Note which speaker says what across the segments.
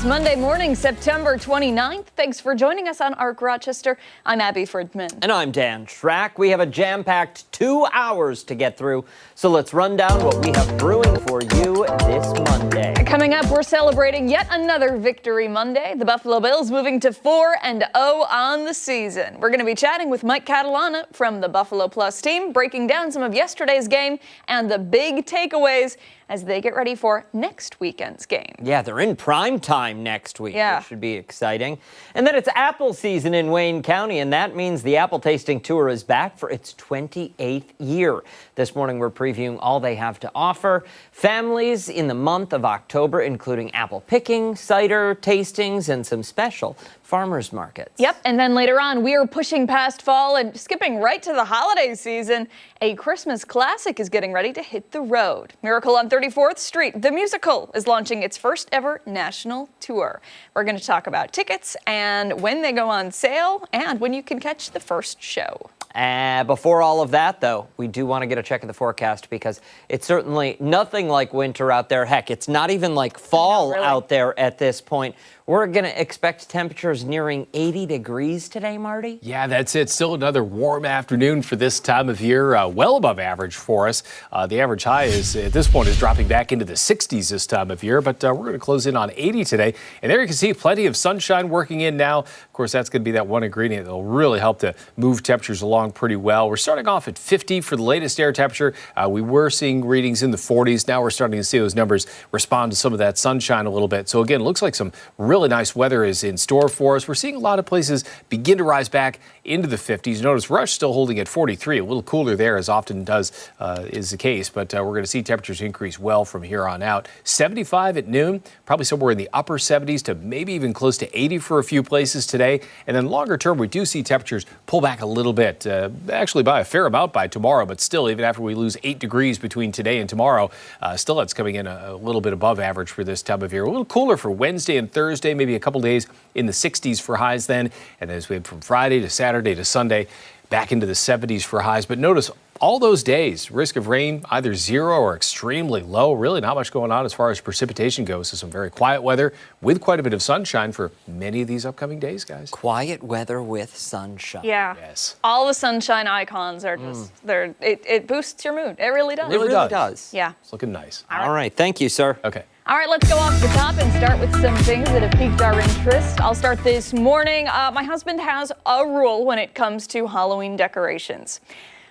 Speaker 1: this Monday morning, September 29th. Thanks for joining us on ARC Rochester. I'm Abby Fridmann.
Speaker 2: And I'm Dan Schrack. We have a jam-packed 2 hours to get through, so let's run down what we have brewing for you this Monday.
Speaker 1: Coming up, we're celebrating yet another Victory Monday. The Buffalo Bills moving to 4-0 on the season. We're going to be chatting with Mike Catalana from the Buffalo Plus team, breaking down some of yesterday's game and the big takeaways as they get ready for next weekend's game.
Speaker 2: Yeah, they're in prime time next week.
Speaker 1: Yeah.
Speaker 2: Which should be exciting. And then it's apple season in Wayne County, and that means the apple tasting tour is back for its 28th year. This morning, we're previewing all they have to offer. Families in the month of October, including apple picking, cider tastings, and some special farmers markets.
Speaker 1: Yep, and then later on, we are pushing past fall and skipping right to the holiday season. A Christmas classic is getting ready to hit the road. Miracle on 34th Street, the musical, is launching its first ever national tour. We're going to talk about tickets and when they go on sale and when you can catch the first show.
Speaker 2: Before all of that, though, we do want to get a check of the forecast because it's certainly nothing like winter out there. Heck, it's not even like fall out there at this point. We're going to expect temperatures nearing 80 degrees today, Marty.
Speaker 3: Yeah, that's it. Still another warm afternoon for this time of year, well above average for us. The average high is at this point is dropping back into the 60s this time of year, but we're going to close in on 80 today. And there you can see plenty of sunshine working in now. Of course, that's going to be that one ingredient that will really help to move temperatures along pretty well. We're starting off at 50 for the latest air temperature. We were seeing readings in the 40s. Now we're starting to see those numbers respond to some of that sunshine a little bit. So again, looks like some really nice weather is in store for us. We're seeing a lot of places begin to rise back into the 50s. Notice Rush still holding at 43, a little cooler there as often is the case, but we're going to see temperatures increase well from here on out. 75 at noon, probably somewhere in the upper 70s to maybe even close to 80 for a few places today. And then longer term, we do see temperatures pull back a little bit, actually by a fair amount by tomorrow, but still, even after we lose 8 degrees between today and tomorrow, still that's coming in a little bit above average for this time of year. A little cooler for Wednesday and Thursday, maybe a couple days in the 60s for highs then. And as we head from Friday to Saturday to Sunday, back into the 70s for highs. But notice all those days, risk of rain either zero or extremely low. Really not much going on as far as precipitation goes. So some very quiet weather with quite a bit of sunshine for many of these upcoming days, guys.
Speaker 2: Quiet weather with sunshine.
Speaker 1: Yeah.
Speaker 3: Yes.
Speaker 1: All the sunshine icons are just, it boosts your mood. It really does.
Speaker 2: It really does.
Speaker 1: Yeah.
Speaker 3: It's looking nice.
Speaker 2: All right. Thank you, sir.
Speaker 3: Okay.
Speaker 1: All right, let's go off the top and start with some things that have piqued our interest. I'll start this morning. My husband has a rule when it comes to Halloween decorations.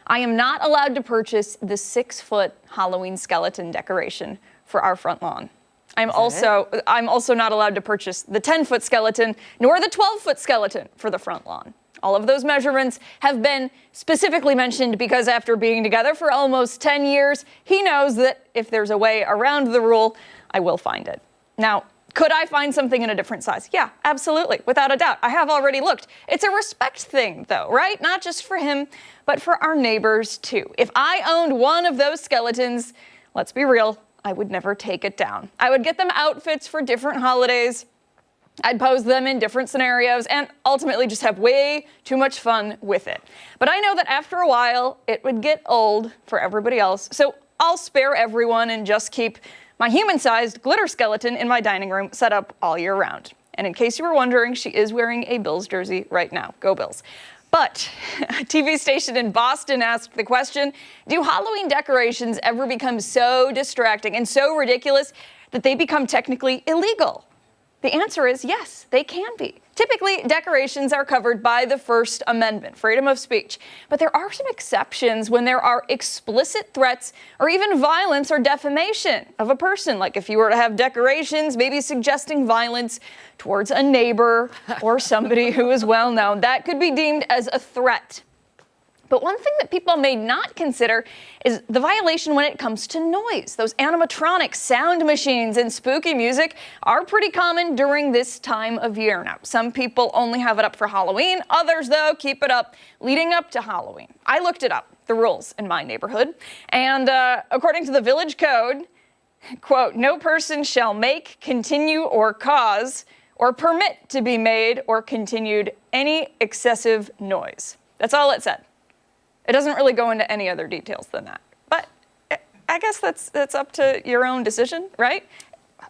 Speaker 1: I am not allowed to purchase the 6-foot Halloween skeleton decoration for our front lawn. I'm also not allowed to purchase the 10-foot skeleton nor the 12-foot skeleton for the front lawn. All of those measurements have been specifically mentioned because after being together for almost 10 years, he knows that if there's a way around the rule, I will find it. Now, could I find something in a different size? Yeah, absolutely, without a doubt. I have already looked. It's a respect thing, though, right? Not just for him, but for our neighbors, too. If I owned one of those skeletons, let's be real, I would never take it down. I would get them outfits for different holidays. I'd pose them in different scenarios and ultimately just have way too much fun with it. But I know that after a while, it would get old for everybody else, so I'll spare everyone and just keep my human-sized glitter skeleton in my dining room set up all year round. And in case you were wondering, she is wearing a Bills jersey right now. Go Bills. But a TV station in Boston asked the question, do Halloween decorations ever become so distracting and so ridiculous that they become technically illegal? The answer is yes, they can be. Typically, decorations are covered by the First Amendment, freedom of speech. But there are some exceptions when there are explicit threats or even violence or defamation of a person. Like if you were to have decorations, maybe suggesting violence towards a neighbor or somebody who is well known, that could be deemed as a threat. But one thing that people may not consider is the violation when it comes to noise. Those animatronic sound machines and spooky music are pretty common during this time of year. Now, some people only have it up for Halloween. Others, though, keep it up leading up to Halloween. I looked it up, the rules in my neighborhood. And according to the village code, quote, no person shall make, continue, or cause, or permit to be made or continued any excessive noise. That's all it said. It doesn't really go into any other details than that. But I guess that's up to your own decision, right?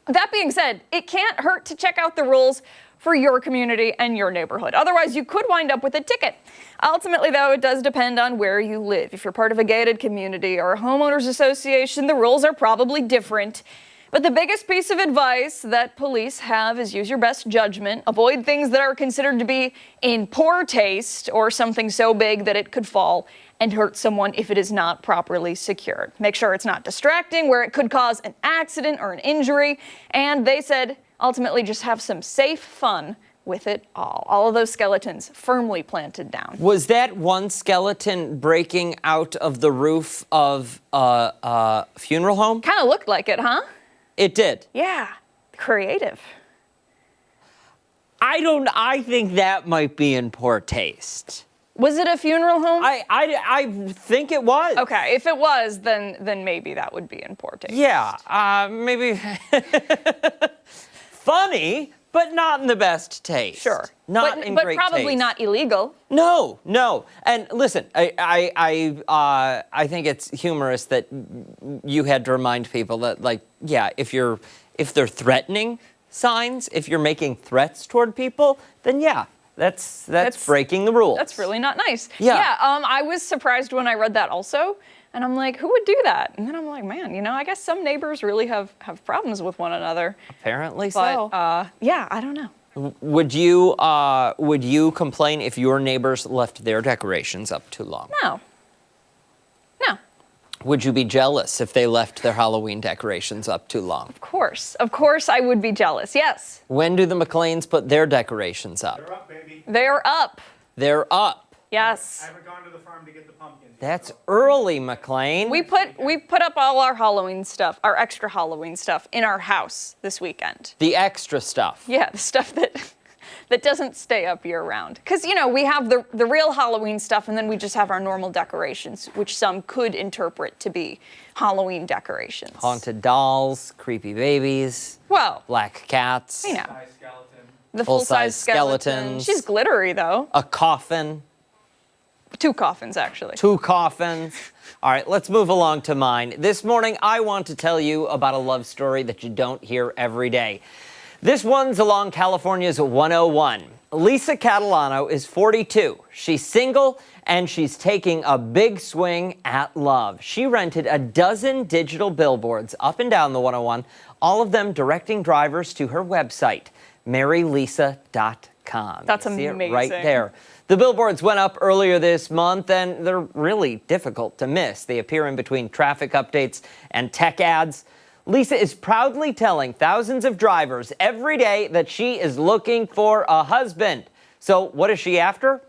Speaker 1: That being said, it can't hurt to check out the rules for your community and your neighborhood. Otherwise, you could wind up with a ticket. Ultimately, though, it does depend on where you live. If you're part of a gated community or a homeowners association, the rules are probably different. But the biggest piece of advice that police have is use your best judgment. Avoid things that are considered to be in poor taste or something so big that it could fall and hurt someone if it is not properly secured. Make sure it's not distracting where it could cause an accident or an injury. And they said, ultimately, just have some safe fun with it all. All of those skeletons firmly planted down.
Speaker 2: Was that one skeleton breaking out of the roof of a funeral home?
Speaker 1: Kind of looked like it, huh?
Speaker 2: It did.
Speaker 1: Yeah, creative.
Speaker 2: I think that might be in poor taste.
Speaker 1: Was it a funeral home?
Speaker 2: I think it was.
Speaker 1: Okay, if it was, then maybe that would be in poor taste.
Speaker 2: Yeah, maybe funny, but not in the best taste.
Speaker 1: Sure.
Speaker 2: Not
Speaker 1: but,
Speaker 2: in
Speaker 1: but
Speaker 2: great
Speaker 1: probably
Speaker 2: taste.
Speaker 1: not illegal.
Speaker 2: No. And listen, I think it's humorous that you had to remind people that, like, yeah, if they're threatening signs, if you're making threats toward people, then yeah. That's breaking the rules.
Speaker 1: That's really not nice.
Speaker 2: Yeah.
Speaker 1: I was surprised when I read that also. And I'm like, who would do that? And then I'm like, man, I guess some neighbors really have problems with one another.
Speaker 2: Apparently
Speaker 1: But,
Speaker 2: so.
Speaker 1: yeah, I don't know.
Speaker 2: Would you complain if your neighbors left their decorations up too long?
Speaker 1: No.
Speaker 2: Would you be jealous if they left their Halloween decorations up too long?
Speaker 1: Of course I would be jealous, yes.
Speaker 2: When do the McLeans put their decorations up?
Speaker 4: They're up, baby.
Speaker 1: They're up,
Speaker 2: They're up.
Speaker 1: yes.
Speaker 4: I haven't gone to the farm to get the pumpkins.
Speaker 2: That's early, McLean.
Speaker 1: We put up all our Halloween stuff, our extra Halloween stuff, in our house this weekend.
Speaker 2: The extra stuff.
Speaker 1: Yeah, the stuff that doesn't stay up year round. Because, we have the real Halloween stuff, and then we just have our normal decorations, which some could interpret to be Halloween decorations.
Speaker 2: Haunted dolls, creepy babies,
Speaker 1: Well,
Speaker 2: black cats,
Speaker 1: I know.
Speaker 4: Size skeleton.
Speaker 1: The
Speaker 2: Full-size
Speaker 1: full-size skeleton.
Speaker 2: skeletons.
Speaker 1: She's glittery, though.
Speaker 2: a coffin,
Speaker 1: 2 coffins, actually.
Speaker 2: 2 coffins. All right, let's move along to mine. This morning, I want to tell you about a love story that you don't hear every day. This one's along California's 101. Lisa Catalano is 42. She's single, and she's taking a big swing at love. She rented a dozen digital billboards up and down the 101, all of them directing drivers to her website, marylisa.com.
Speaker 1: That's
Speaker 2: You see it
Speaker 1: amazing.
Speaker 2: right there. The billboards went up earlier this month, and they're really difficult to miss. They appear in between traffic updates and tech ads. Lisa is proudly telling thousands of drivers every day that she is looking for a husband. So what is she after?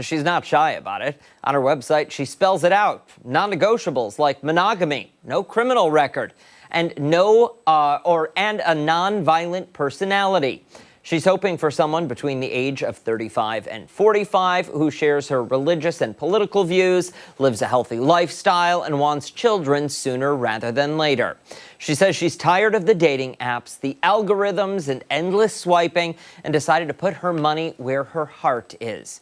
Speaker 2: She's not shy about it. On her website, she spells it out. Non-negotiables like monogamy, no criminal record, and a non-violent personality. She's hoping for someone between the age of 35 and 45 who shares her religious and political views, lives a healthy lifestyle, and wants children sooner rather than later. She says she's tired of the dating apps, the algorithms, and endless swiping, and decided to put her money where her heart is.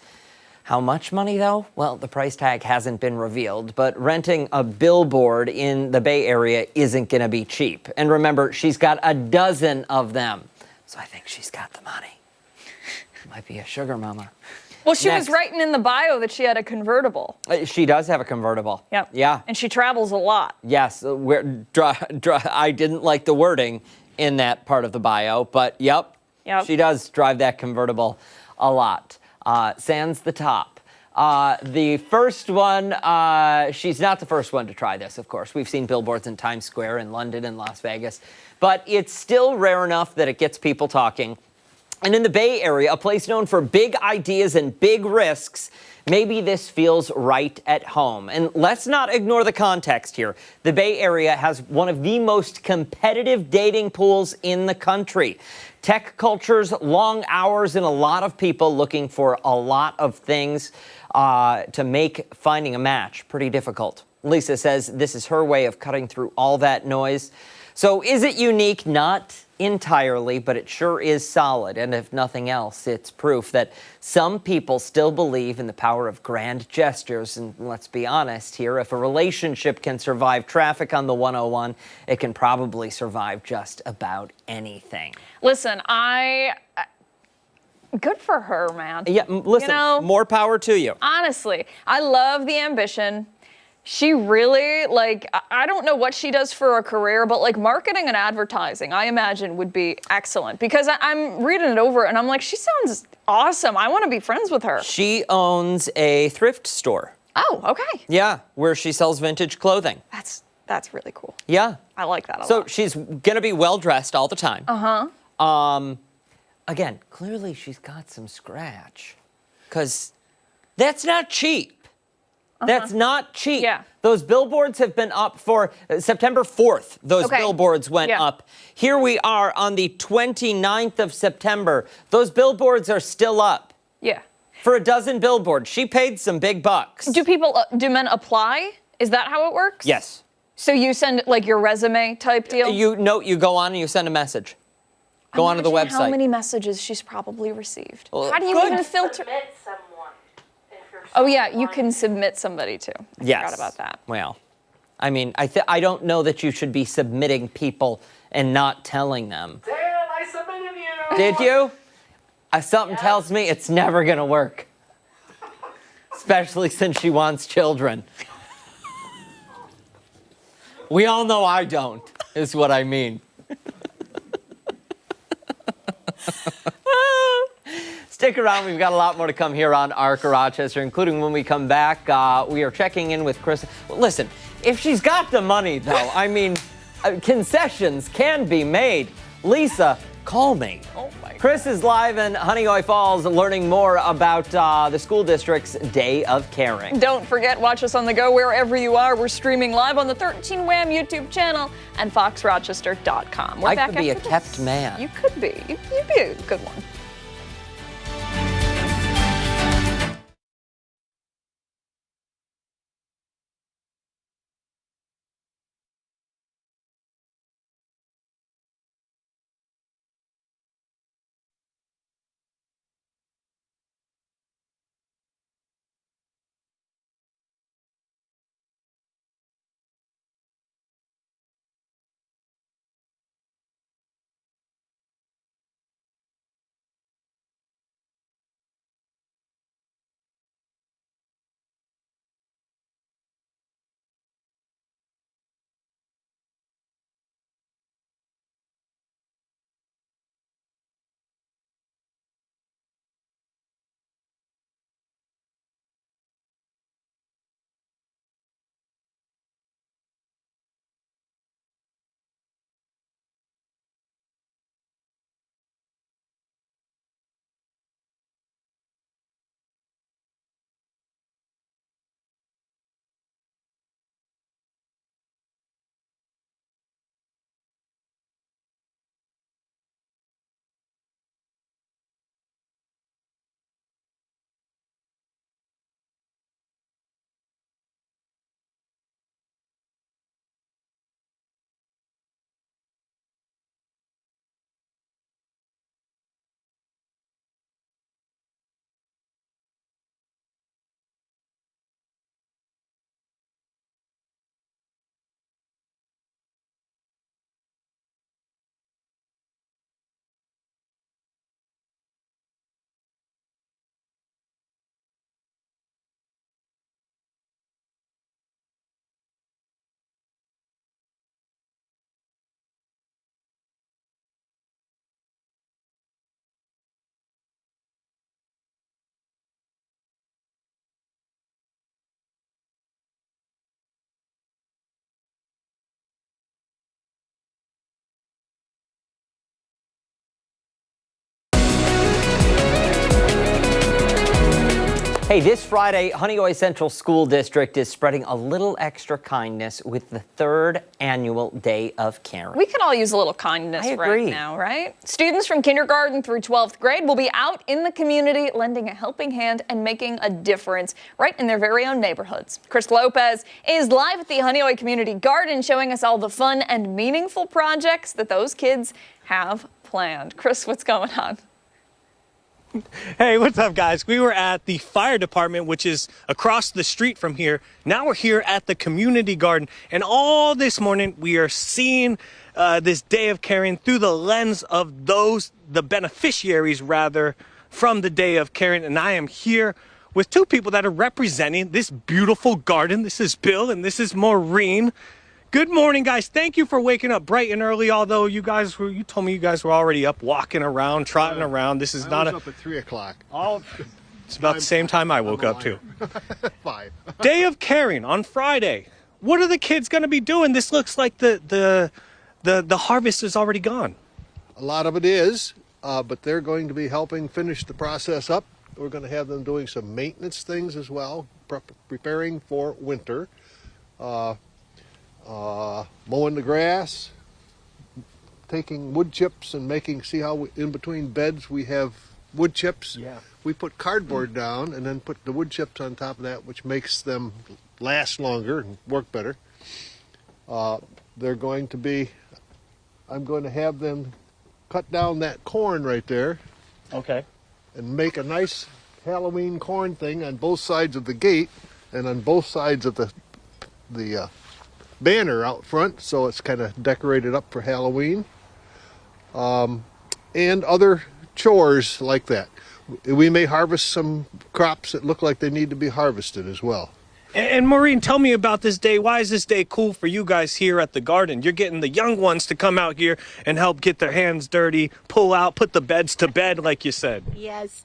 Speaker 2: How much money, though? Well, the price tag hasn't been revealed, but renting a billboard in the Bay Area isn't going to be cheap. And remember, she's got a dozen of them. So I think she's got the money. Might be a sugar mama.
Speaker 1: Well, she
Speaker 2: Next.
Speaker 1: was writing in the bio that she had a convertible.
Speaker 2: She does have a convertible.
Speaker 1: Yep.
Speaker 2: Yeah.
Speaker 1: And she travels a lot.
Speaker 2: Yes. I didn't like the wording in that part of the bio, but yep. She does drive that convertible a lot. Sans the top. The first one, she's not the first one to try this, of course. We've seen billboards in Times Square in London and Las Vegas, but it's still rare enough that it gets people talking. And in the Bay Area, a place known for big ideas and big risks, maybe this feels right at home. And let's not ignore the context here. The Bay Area has one of the most competitive dating pools in the country. Tech cultures, long hours, and a lot of people looking for a lot of things to make finding a match pretty difficult. Lisa says this is her way of cutting through all that noise. So is it unique? Not entirely, but it sure is solid. And if nothing else, it's proof that some people still believe in the power of grand gestures. And let's be honest here, if a relationship can survive traffic on the 101, it can probably survive just about anything.
Speaker 1: Listen, good for her, man.
Speaker 2: Yeah, listen, more power to you.
Speaker 1: Honestly, I love the ambition. She really, I don't know what she does for a career, but marketing and advertising, I imagine would be excellent, because I'm reading it over and I'm like, she sounds awesome. I want to be friends with her.
Speaker 2: She owns a thrift store.
Speaker 1: Oh, okay.
Speaker 2: Yeah, where she sells vintage clothing.
Speaker 1: That's really cool.
Speaker 2: Yeah.
Speaker 1: I like that a lot.
Speaker 2: So she's going to be well-dressed all the time. Again, clearly she's got some scratch, because that's not cheap. That's not cheap.
Speaker 1: Yeah.
Speaker 2: Those billboards have been up for September 4th. Those billboards went up. Here we are on the 29th of September. Those billboards are still up.
Speaker 1: Yeah.
Speaker 2: For a dozen billboards. She paid some big bucks.
Speaker 1: Do men apply? Is that how it works?
Speaker 2: Yes.
Speaker 1: So you send your resume type deal?
Speaker 2: You go on and you send a message. Go onto the website.
Speaker 1: How many messages she's probably received.
Speaker 2: Well,
Speaker 1: how do you even filter?
Speaker 5: Submit someone if you're
Speaker 1: Oh yeah, you can submit somebody too. I forgot about that.
Speaker 2: Well, I mean, I don't know that you should be submitting people and not telling them.
Speaker 4: Dan, I submitted you!
Speaker 2: Did you? Something tells me it's never going to work. Especially since she wants children. We all know I don't, is what I mean. Stick around. We've got a lot more to come here on ARC Rochester, including when we come back. We are checking in with Chris. Well, listen, if she's got the money, though, I mean, concessions can be made. Lisa, call me.
Speaker 1: Oh my.
Speaker 2: Chris is live in Honeoye Falls learning more about the school district's Day of Caring.
Speaker 1: Don't forget, watch us on the go wherever you are. We're streaming live on the 13 Wham YouTube channel and foxrochester.com. We're
Speaker 2: I
Speaker 1: back
Speaker 2: could be a
Speaker 1: after
Speaker 2: kept
Speaker 1: this.
Speaker 2: man.
Speaker 1: You could be. You'd be a good one.
Speaker 2: Hey, this Friday, Honeoye Central School District is spreading a little extra kindness with the 3rd annual Day of Caring.
Speaker 1: We could all use a little kindness right now, right? Students from kindergarten through 12th grade will be out in the community lending a helping hand and making a difference right in their very own neighborhoods. Chris Lopez is live at the Honeoye Community Garden showing us all the fun and meaningful projects that those kids have planned. Chris, what's going on?
Speaker 6: Hey, what's up, guys? We were at the fire department, which is across the street from here. Now we're here at the community garden, and all this morning we are seeing this Day of Caring through the lens of the beneficiaries, rather, from the Day of Caring. And I am here with two people that are representing this beautiful garden. This is Bill and this is Maureen. Good morning, guys. Thank you for waking up bright and early, although you told me you guys were already up walking around, trotting around. This is not
Speaker 7: up at 3 o'clock.
Speaker 6: It's about the same time I woke up too.
Speaker 7: 5.
Speaker 6: Day of Caring on Friday. What are the kids going to be doing? This looks like the harvest is already gone.
Speaker 7: A lot of it is, but they're going to be helping finish the process up. We're going to have them doing some maintenance things as well, preparing for winter. Mowing the grass, taking wood chips and see how in between beds we have wood chips.
Speaker 6: Yeah.
Speaker 7: We put cardboard down and then put the wood chips on top of that, which makes them last longer and work better. I'm going to have them cut down that corn right there.
Speaker 6: Okay.
Speaker 7: And make a nice Halloween corn thing on both sides of the gate and on both sides of the banner out front, so it's kind of decorated up for Halloween, and other chores like that. We may harvest some crops that look like they need to be harvested as well.
Speaker 6: And Maureen, tell me about this day. Why is this day cool for you guys here at the garden? You're getting the young ones to come out here and help get their hands dirty, pull out, put the beds to bed, like you said.
Speaker 8: Yes.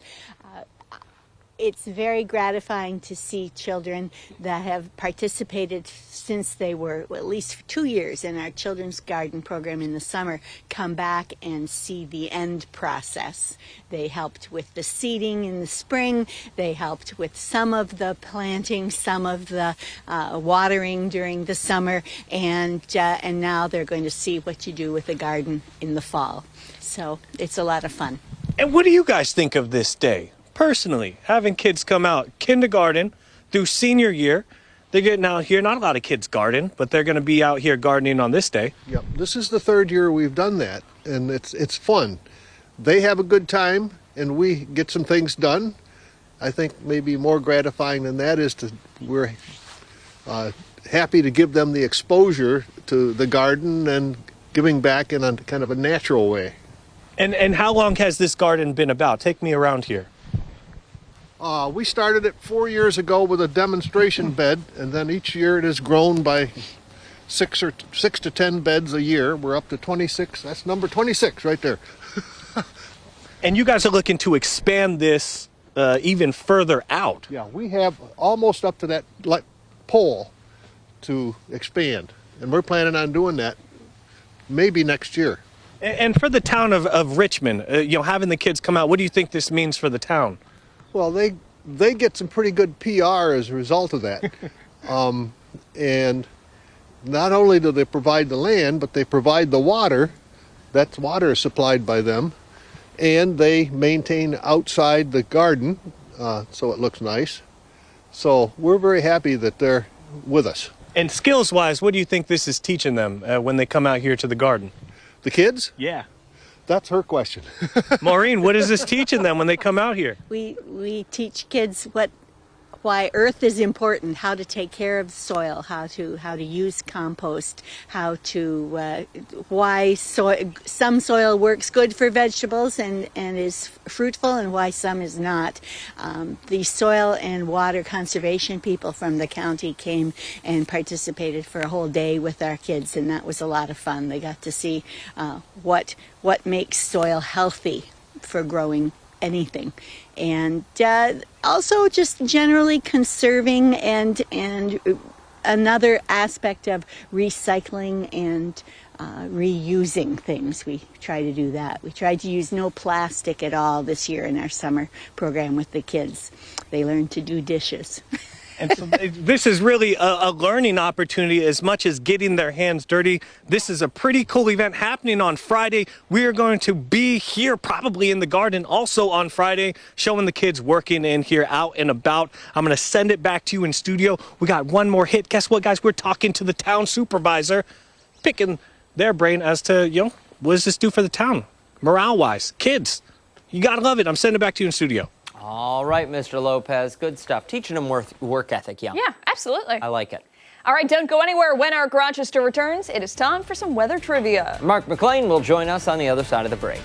Speaker 8: It's very gratifying to see children that have participated since they were at least 2 years in our children's garden program in the summer come back and see the end process. They helped with the seeding in the spring. They helped with some of the planting, some of the watering during the summer, and now they're going to see what you do with the garden in the fall. So it's a lot of fun.
Speaker 6: And what do you guys think of this day? Personally, having kids come out kindergarten through senior year, they're getting out here. Not a lot of kids garden, but they're going to be out here gardening on this day.
Speaker 7: Yep, this is the 3rd year we've done that, and it's fun. They have a good time, and we get some things done. I think maybe more gratifying than that is we're happy to give them the exposure to the garden and giving back in a kind of a natural way.
Speaker 6: And how long has this garden been about? Take me around here.
Speaker 7: We started it 4 years ago with a demonstration bed, and then each year it has grown by 6 to 10 beds a year. We're up to 26. That's number 26 right there.
Speaker 6: And you guys are looking to expand this even further out.
Speaker 7: Yeah, we have almost up to that pole to expand, and we're planning on doing that maybe next year.
Speaker 6: And for the town of Richmond, having the kids come out, what do you think this means for the town?
Speaker 7: Well, they get some pretty good PR as a result of that. And not only do they provide the land, but they provide the water. That water is supplied by them. And they maintain outside the garden, so it looks nice. So we're very happy that they're with us.
Speaker 6: And skills-wise, what do you think this is teaching them when they come out here to the garden?
Speaker 7: The kids?
Speaker 6: Yeah.
Speaker 7: That's her question.
Speaker 6: Maureen, what is this teaching them when they come out here?
Speaker 8: We teach kids why earth is important, how to take care of the soil, how to use compost, why some soil works good for vegetables and is fruitful, and why some is not. The soil and water conservation people from the county came and participated for a whole day with our kids, and that was a lot of fun. They got to see what makes soil healthy for growing anything, and also just generally conserving and another aspect of recycling and reusing things. We try to do that. We tried to use no plastic at all this year in our summer program with the kids. They learned to do dishes.
Speaker 6: And so this is really a learning opportunity as much as getting their hands dirty. This is a pretty cool event happening on Friday. We are going to be here probably in the garden also on Friday, showing the kids working in here out and about. I'm going to send it back to you in studio. We got one more hit. Guess what, guys? We're talking to the town supervisor, picking their brain as to, what does this do for the town? Morale-wise. Kids, you got to love it. I'm sending it back to you in studio.
Speaker 2: All right, Mr. Lopez, good stuff. Teaching them work ethic,
Speaker 1: Yeah, absolutely.
Speaker 2: I like it.
Speaker 1: All right, don't go anywhere. When our Rochester returns, it is time for some weather trivia.
Speaker 2: Mark McLean will join us on the other side of the break.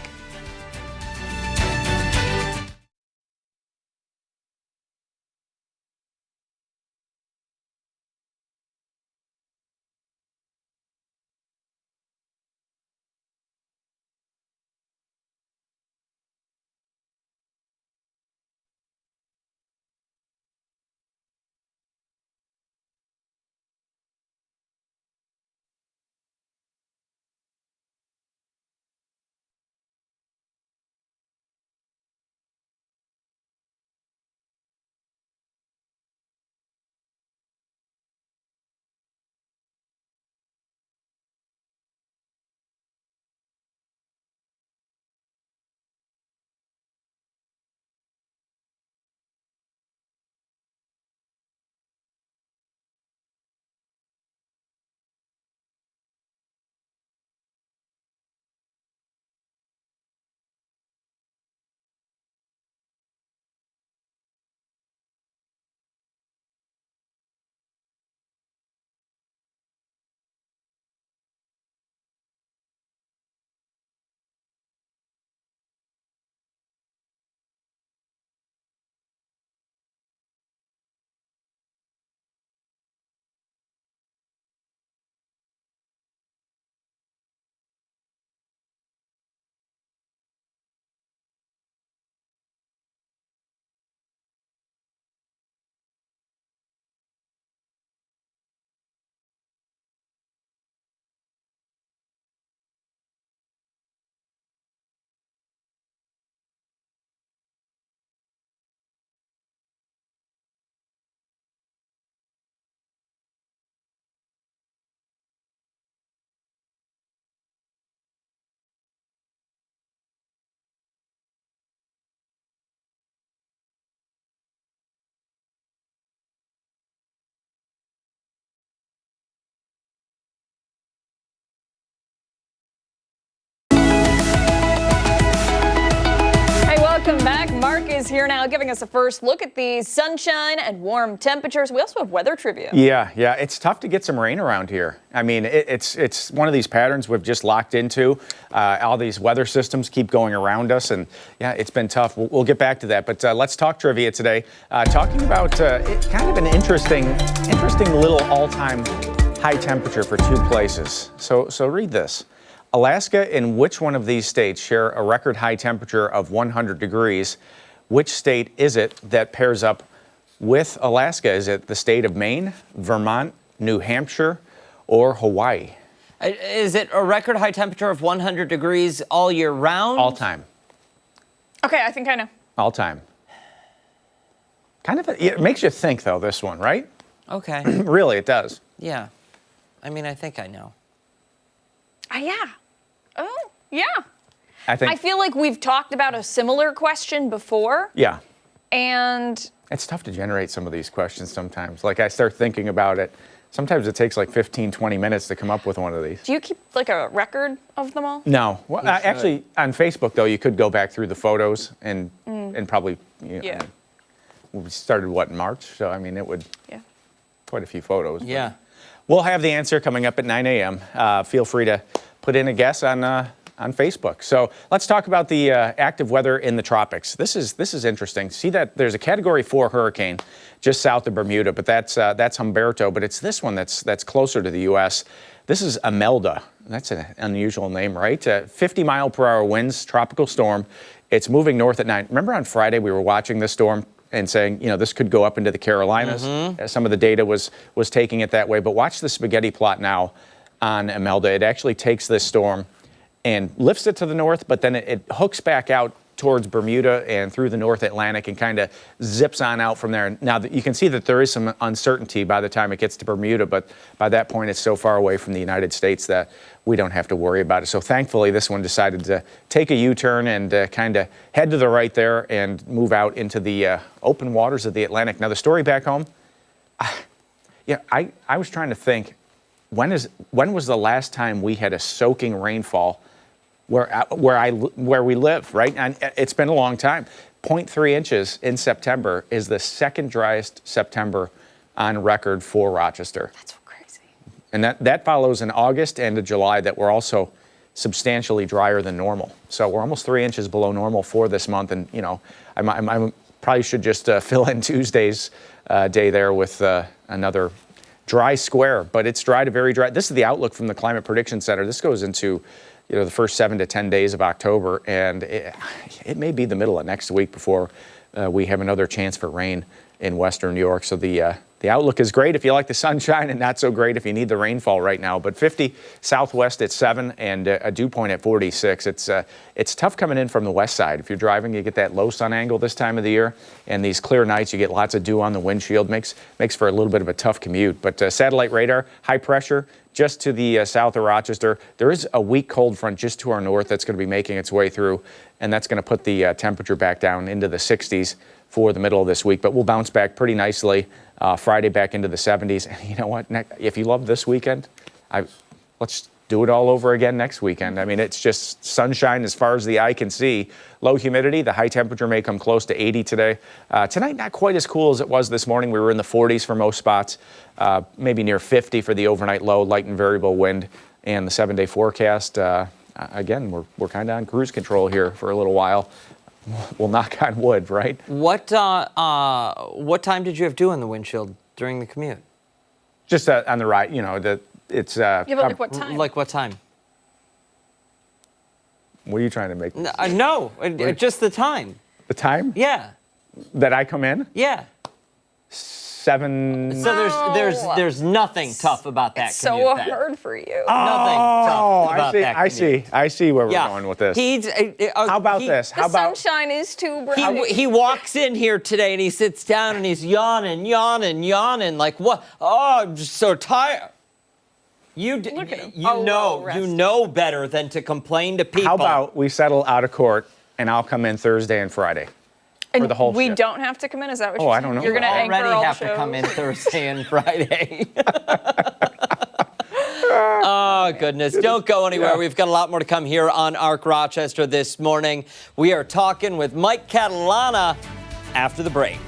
Speaker 1: Welcome back. Mark is here now giving us a first look at the sunshine and warm temperatures. We also have weather trivia.
Speaker 9: Yeah, it's tough to get some rain around here. I mean, it's one of these patterns we've just locked into. All these weather systems keep going around us, and yeah, it's been tough. We'll get back to that, but let's talk trivia today. Talking about kind of an interesting little all-time high temperature for two places. So read this. Alaska and which one of these states share a record high temperature of 100 degrees? Which state is it that pairs up with Alaska? Is it the state of Maine, Vermont, New Hampshire, or Hawaii?
Speaker 2: Is it a record high temperature of 100 degrees all year round?
Speaker 9: All time.
Speaker 1: Okay, I think I know.
Speaker 9: All time. It makes you think, though, this one, right?
Speaker 2: Okay.
Speaker 9: Really, it does.
Speaker 2: Yeah. I mean, I think I know.
Speaker 1: Yeah. Oh, yeah.
Speaker 9: I
Speaker 1: feel like we've talked about a similar question before.
Speaker 9: Yeah.
Speaker 1: And
Speaker 9: it's tough to generate some of these questions sometimes. Like, I start thinking about it. Sometimes it takes like 15, 20 minutes to come up with one of these.
Speaker 1: Do you keep like a record of them all?
Speaker 9: No. Well, actually, on Facebook, though, you could go back through the photos and probably,
Speaker 1: Yeah.
Speaker 9: We started, in March? So, I mean, it would, quite a few photos.
Speaker 2: Yeah.
Speaker 9: We'll have the answer coming up at 9 a.m. Feel free to put in a guess on Facebook. So let's talk about the active weather in the tropics. This is interesting. See that there's a Category 4 hurricane just south of Bermuda, but that's Humberto. But it's this one that's closer to the U.S. This is Imelda. That's an unusual name, right? 50-mile-per-hour winds, tropical storm. It's moving north at night. Remember on Friday we were watching this storm and saying, this could go up into the Carolinas. Some of the data was taking it that way. But watch the spaghetti plot now on Imelda. It actually takes this storm and lifts it to the north, but then it hooks back out towards Bermuda and through the North Atlantic and kind of zips on out from there. Now, you can see that there is some uncertainty by the time it gets to Bermuda, but by that point, it's so far away from the United States that we don't have to worry about it. So thankfully, this one decided to take a U-turn and kind of head to the right there and move out into the open waters of the Atlantic. Now, the story back home, I was trying to think, when was the last time we had a soaking rainfall where we live, right? And it's been a long time. 0.3 inches in September is the second driest September on record for Rochester.
Speaker 1: That's so crazy.
Speaker 9: And that follows in August and July that were also substantially drier than normal. So we're almost 3 inches below normal for this month. And, you know, I probably should just fill in Tuesday's day there with another dry square. But it's dry to very dry. This is the outlook from the Climate Prediction Center. This goes into the first 7 to 10 days of October, and it may be the middle of next week before we have another chance for rain in western New York. So the outlook is great if you like the sunshine, and not so great if you need the rainfall right now. But 50 southwest at 7 and a dew point at 46. It's tough coming in from the west side. If you're driving, you get that low sun angle this time of the year, and these clear nights, you get lots of dew on the windshield. Makes for a little bit of a tough commute. But satellite radar, high pressure just to the south of Rochester. There is a weak cold front just to our north that's going to be making its way through, and that's going to put the temperature back down into the 60s for the middle of this week. But we'll bounce back pretty nicely Friday back into the 70s. And you know what? If you love this weekend, let's do it all over again next weekend. I mean, it's just sunshine as far as the eye can see. Low humidity. The high temperature may come close to 80 today. Tonight, not quite as cool as it was this morning. We were in the 40s for most spots, maybe near 50 for the overnight low, light and variable wind. And the 7-day forecast, again, we're kind of on cruise control here for a little while. We'll knock on wood, right?
Speaker 2: What time did you have dew in the windshield during the commute?
Speaker 9: Just on the right, it's...
Speaker 1: Yeah, but like what time?
Speaker 2: Like what time?
Speaker 9: What are you trying to make?
Speaker 2: No, just the time.
Speaker 9: The time?
Speaker 2: Yeah.
Speaker 9: That I come in?
Speaker 2: Yeah.
Speaker 9: 7...
Speaker 2: So there's nothing tough about that
Speaker 1: It's
Speaker 2: commute.
Speaker 1: so
Speaker 2: then.
Speaker 1: hard for you.
Speaker 2: Nothing tough about that commute.
Speaker 9: I see where we're going with this. How about this?
Speaker 1: The sunshine is too bright.
Speaker 2: He walks in here today and he sits down and he's yawning like what? Oh, I'm just so tired.
Speaker 1: Look at him.
Speaker 2: You know better than to complain to people.
Speaker 9: How about we settle out of court and I'll come in Thursday and Friday for the whole
Speaker 1: We
Speaker 9: shift?
Speaker 1: don't have to come in. Is that what
Speaker 9: Oh,
Speaker 1: you're
Speaker 9: I
Speaker 1: saying?
Speaker 9: don't know.
Speaker 1: You're going to anchor
Speaker 2: already
Speaker 1: all the
Speaker 2: have to
Speaker 1: shows?
Speaker 2: come in Thursday and Friday. Oh, goodness. Don't go anywhere. We've got a lot more to come here on ARC Rochester this morning. We are talking with Mike Catalana after the break.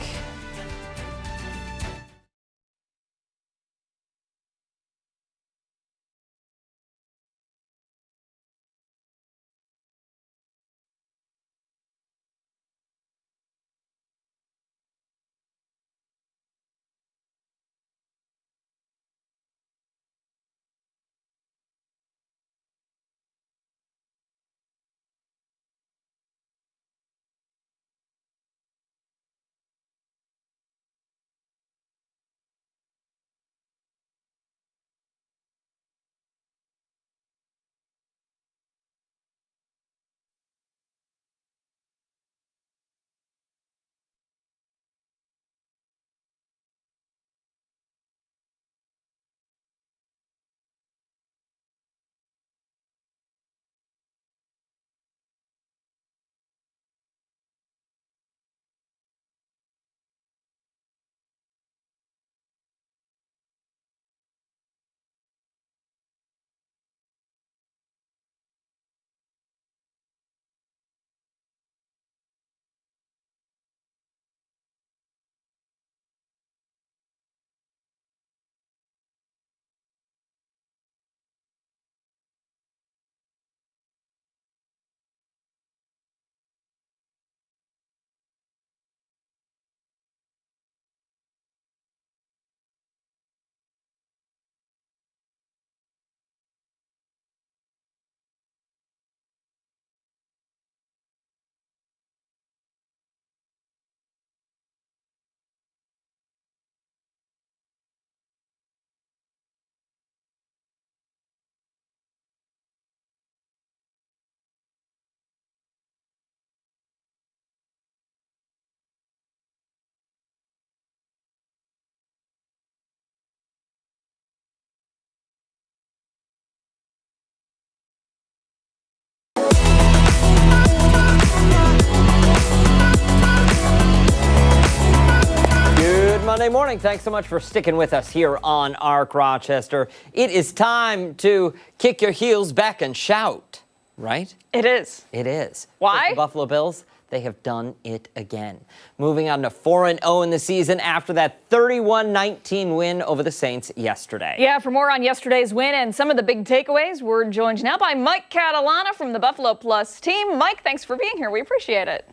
Speaker 2: Monday morning. Thanks so much for sticking with us here on Arc Rochester. It is time to kick your heels back and shout, right?
Speaker 1: It is.
Speaker 2: It is.
Speaker 1: Why?
Speaker 2: The Buffalo Bills, they have done it again. Moving on to 4-0 in the season after that 31-19 win over the Saints yesterday.
Speaker 1: Yeah, for more on yesterday's win and some of the big takeaways, we're joined now by Mike Catalana from the Buffalo Plus team. Mike, thanks for being here. We appreciate it.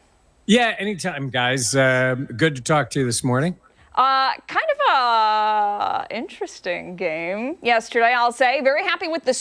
Speaker 10: Yeah, anytime, guys. Good to talk to you this morning.
Speaker 1: Kind of a interesting game yesterday, I'll say. Very happy with the